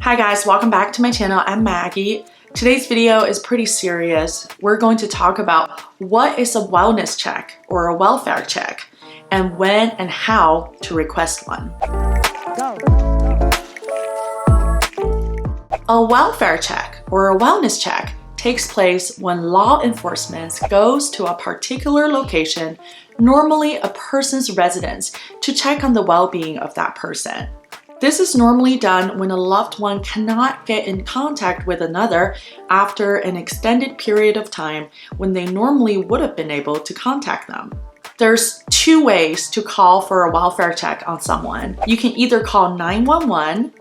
Hi guys, welcome back to my channel. I'm Maggie. Today's video is pretty serious. We're going to talk about what is a wellness check or a welfare check and when and how to request one. A welfare check or a wellness check takes place when law enforcement goes to a particular location, normally a person's residence, to check on the well-being of that person. This is normally done when a loved one cannot get in contact with another after an extended period of time when they normally would have been able to contact them. There's two ways to call for a welfare check on someone. You can either call 911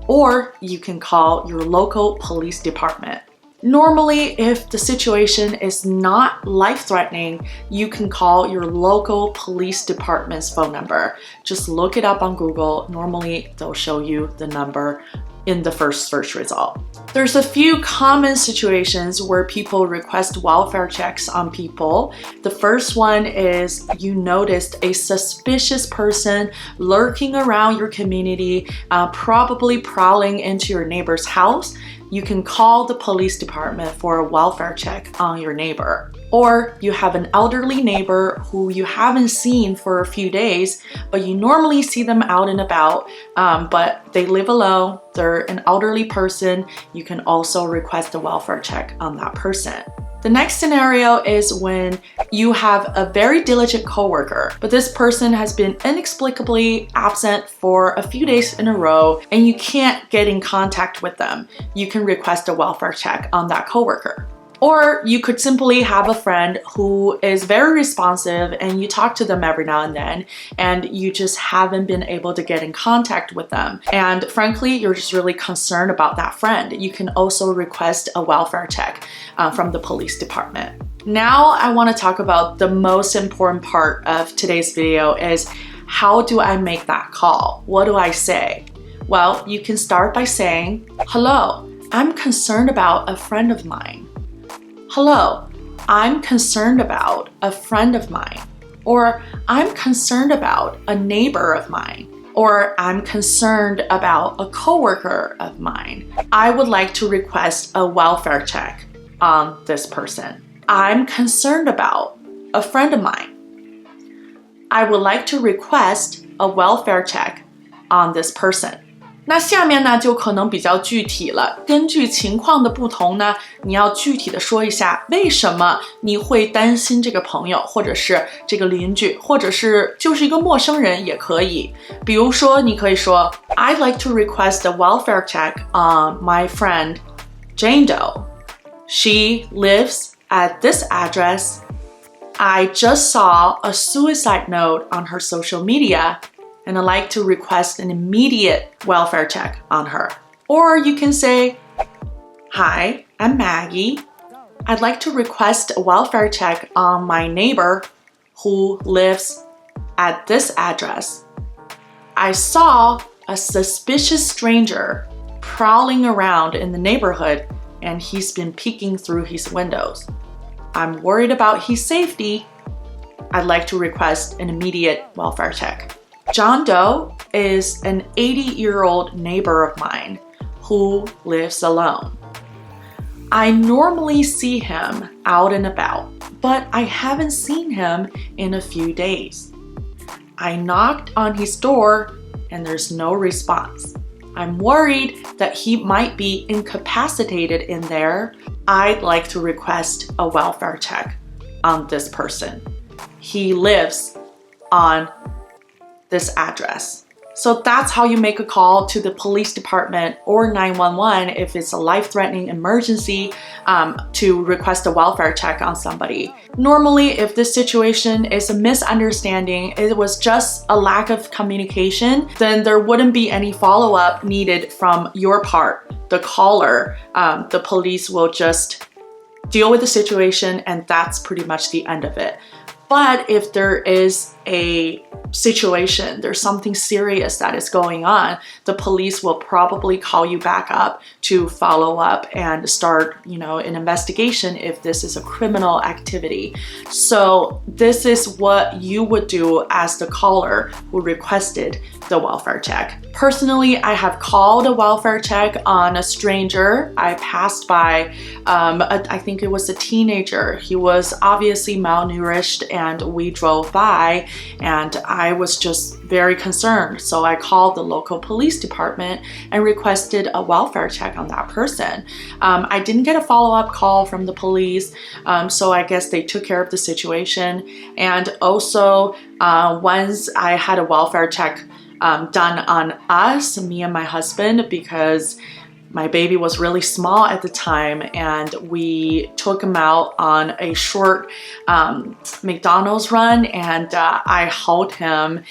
or you can call your local police department. Normally, if the situation is not life-threatening, you can call your local police department's phone number. Just look it up on Google. Normally, they'll show you the number in the first search result. There's a few common situations where people request welfare checks on people. The first one is you noticed a suspicious person lurking around your community, probably prowling into your neighbor's house. You can call the police department for a welfare check on your neighbor. Or you have an elderly neighbor who you haven't seen for a few days, but you normally see them out and about, but they live alone, they're an elderly person. You can also request a welfare check on that person. The next scenario is when you have a very diligent coworker, but this person has been inexplicably absent for a few days in a row and you can't get in contact with them. You can request a welfare check on that coworker. Or you could simply have a friend who is very responsive and you talk to them every now and then and you just haven't been able to get in contact with them. And frankly, you're just really concerned about that friend. You can also request a welfare check from the police department. Now I want to talk about the most important part of today's video is how do I make that call? What do I say? Well, you can start by saying, "Hello, I'm concerned about a friend of mine." Hello, I'm concerned about a friend of mine. Or I'm concerned about a neighbor of mine. Or I'm concerned about a coworker of mine. I would like to request a welfare check on this person. I'm concerned about a friend of mine. I would like to request a welfare check on this person. 那下面呢就可能比较具体了，根据情况的不同呢，你要具体的说一下为什么你会担心这个朋友，或者是这个邻居，或者是就是一个陌生人也可以。比如说你可以说 I'd like to request a welfare check on my friend Jane Doe. She lives at this address. I just saw a suicide note on her social media and I'd like to request an immediate welfare check on her. Or you can say, "Hi, I'm Maggie. I'd like to request a welfare check on my neighbor who lives at this address. I saw a suspicious stranger prowling around in the neighborhood and he's been peeking through his windows. I'm worried about his safety. I'd like to request an immediate welfare check." John Doe is an 80-year-old neighbor of mine who lives alone. I normally see him out and about, but I haven't seen him in a few days. I knocked on his door and there's no response. I'm worried that he might be incapacitated in there. I'd like to request a welfare check on this person. He lives on this address. So that's how you make a call to the police department or 911 if it's a life-threatening emergency to request a welfare check on somebody. Normally, if this situation is a misunderstanding, it was just a lack of communication, then there wouldn't be any follow-up needed from your part, the caller. The police will just deal with the situation and that's pretty much the end of it. But if there is a situation, there's something serious that is going on, the police will probably call you back up to follow up and start, an investigation if this is a criminal activity. So this is what you would do as the caller who requested the welfare check. Personally, I have called a welfare check on a stranger. I passed by, I think it was a teenager. He was obviously malnourished and we drove by and I was just very concerned. So I called the local police department and requested a welfare check on that person. I didn't get a follow-up call from the police, so I guess they took care of the situation. And also, once I had a welfare check done on us, me and my husband, because my baby was really small at the time and we took him out on a short McDonald's run and I held him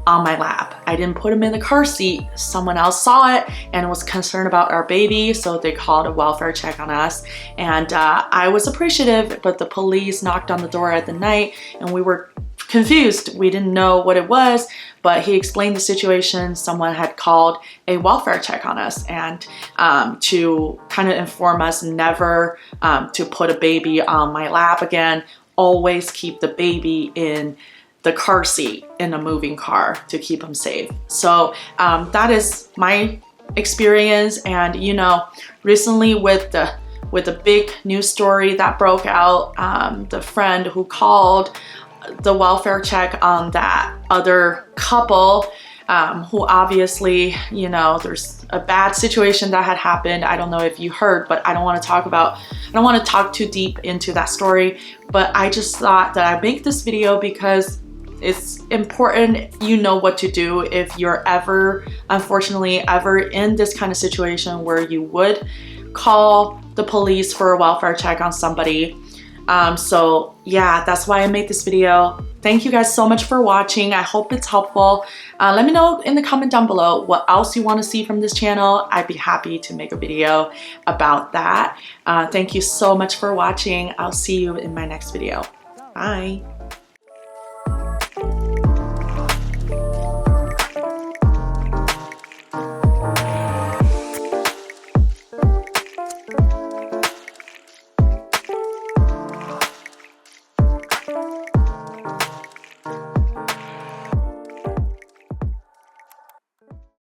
on my lap. I didn't put him in the car seat. Someone else saw it and was concerned about our baby, so they called a welfare check on us. And I was appreciative, but the police knocked on the door at the night and we were confused. We didn't know what it was, but he explained the situation. Someone had called a welfare check on us and to kind of inform us never to put a baby on my lap again. Always keep the baby in the car seat in a moving car to keep him safe. So that is my experience. And recently with the big news story that broke out, the friend who called the welfare check on that other couple who obviously, there's a bad situation that had happened. I don't know if you heard, but I don't want to talk too deep into that story, but I just thought that I'd make this video because it's important what to do if you're unfortunately ever in this kind of situation where you would call the police for a welfare check on somebody. So yeah, that's why I made this video. Thank you guys so much for watching. I hope it's helpful. Let me know in the comment down below what else you want to see from this channel. I'd be happy to make a video about that. Thank you so much for watching. I'll see you in my next video. Bye.